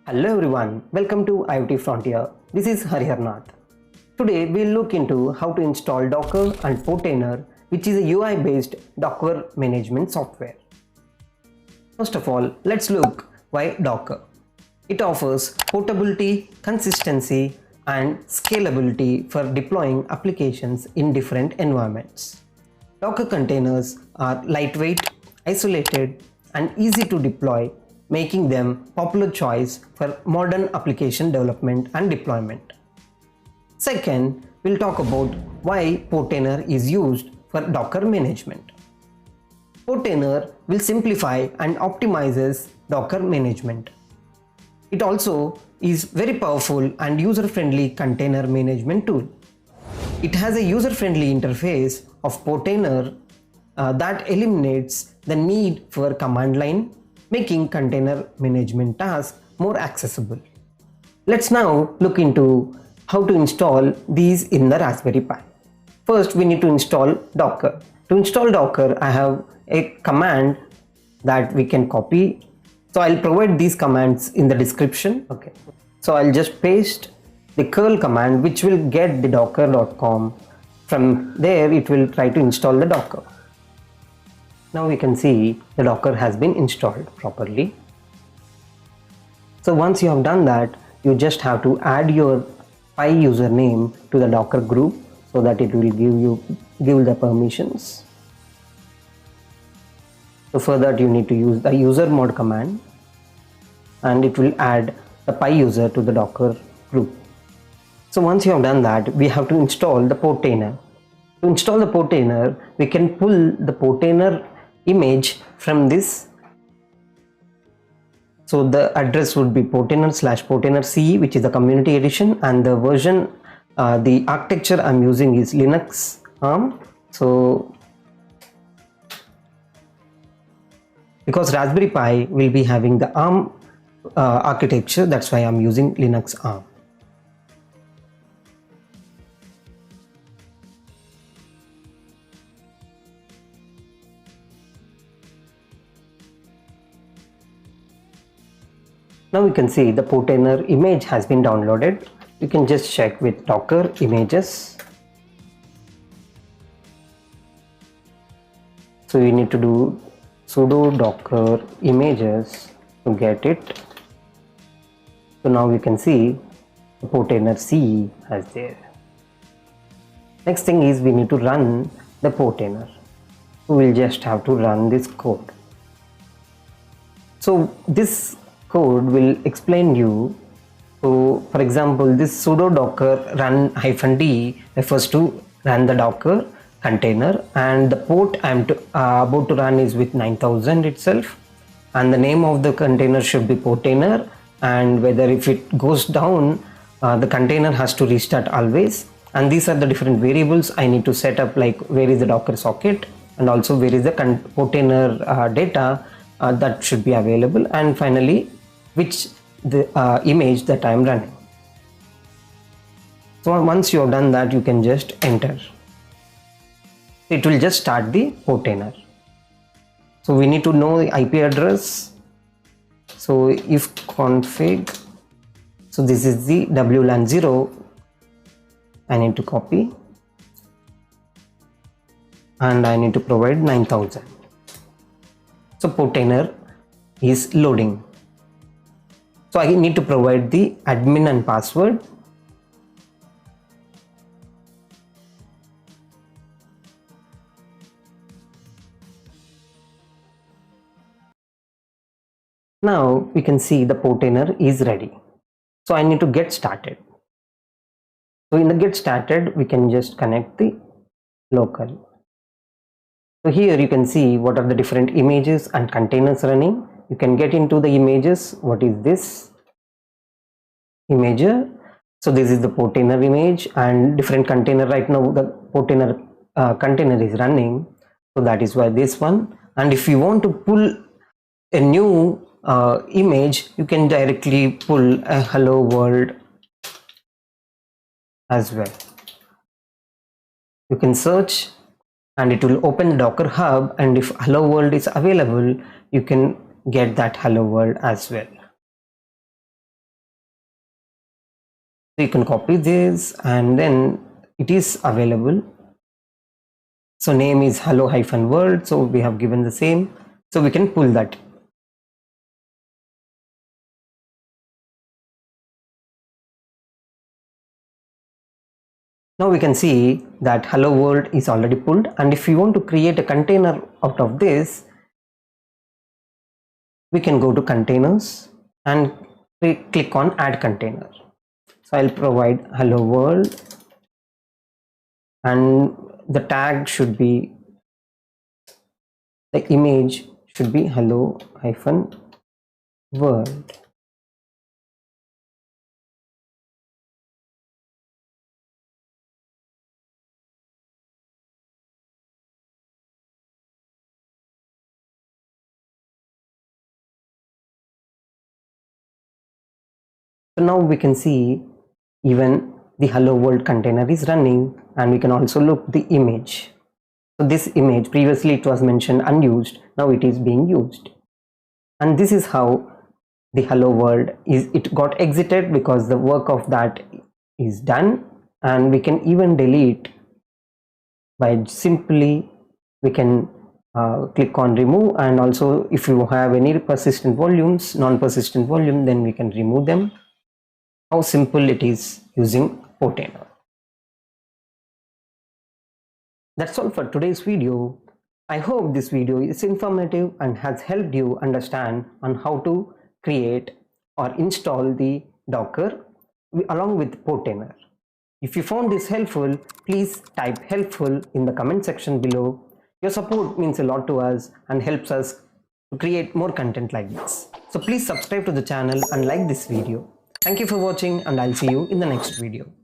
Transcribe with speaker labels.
Speaker 1: Hello everyone, welcome to IoT Frontier. This is Hariharnath. Today we'll look into how to install Docker and Portainer, which is a UI based Docker management software. First of all, let's look why Docker. It offers portability, consistency and scalability for deploying applications in different environments. Docker containers are lightweight, isolated and easy to deploy, making them popular choice for modern application development and deployment. Second, we'll talk about why Portainer is used for Docker management. Portainer will simplify and optimizes Docker management. It also is very powerful and user-friendly container management tool. It has a user-friendly interface of Portainer that eliminates the need for command line, making container management tasks more accessible. Let's now look into how to install these in the Raspberry Pi. First, we need to install Docker. To install Docker, I have a command that we can copy. So I'll provide these commands in the description. Okay. So I'll just paste the curl command, which will get the docker.com. From there, it will try to install the Docker. Now we can see the Docker has been installed properly. So once you have done that, you just have to add your Pi username to the Docker group so that it will give the permissions. So for that you need to use the usermod command and it will add the Pi user to the Docker group. So once you have done that, we have to install the Portainer. To install the Portainer, we can pull the Portainer image from this. So the address would be portainer/portainer-ce, which is the community edition, and the version, the architecture I'm using is Linux ARM. So because Raspberry Pi will be having the ARM architecture, that's why I'm using Linux ARM. Now we can see the Portainer image has been downloaded. You can just check with Docker images. So you need to do sudo docker images to get it. So now we can see the portainer-ce as there. Next thing is we need to run the Portainer. So we'll just have to run this code. So this code will explain you. So for example, this sudo docker run -d refers to run the Docker container, and the port I'm about to run is with 9000 itself, and the name of the container should be Portainer, and whether if it goes down, the container has to restart always. And these are the different variables I need to set up, like where is the Docker socket and also where is the Portainer data that should be available, and finally which the image that I am running. So once you have done that, you can just enter. It will just start the Portainer. So we need to know the IP address. So if config, so this is the WLAN 0, I need to copy and I need to provide 9000. So Portainer is loading. So I need to provide the admin and password. Now we can see the Portainer is ready. So I need to get started. So in the get started, we can just connect the local. So here you can see what are the different images and containers running. You can get into the images. What is this imager? So this is the Portainer image and different container. Right now the Portainer container is running, so that is why this one. And if you want to pull a new image, you can directly pull a hello world as well. You can search and it will open the Docker hub, and if hello world is available, you can get that hello world as well. So you can copy this and then it is available. So name is hello-world. So we have given the same. So we can pull that. Now we can see that hello world is already pulled, and if you want to create a container out of this, we can go to containers and click on add container. So I'll provide hello world and the tag should be, the image should be hello-world. So now we can see even the hello world container is running, and we can also look the image. So this image, previously it was mentioned unused, now it is being used. And this is how the hello world is, it got exited because the work of that is done. And we can even delete by simply, we can click on remove, and also if you have any persistent volumes, non-persistent volume, then we can remove them. How simple it is using Portainer. That's all for today's video. I hope this video is informative and has helped you understand on how to create or install the Docker along with Portainer. If you found this helpful, please type helpful in the comment section below. Your support means a lot to us and helps us to create more content like this. So please subscribe to the channel and like this video. Thank you for watching, and I'll see you in the next video.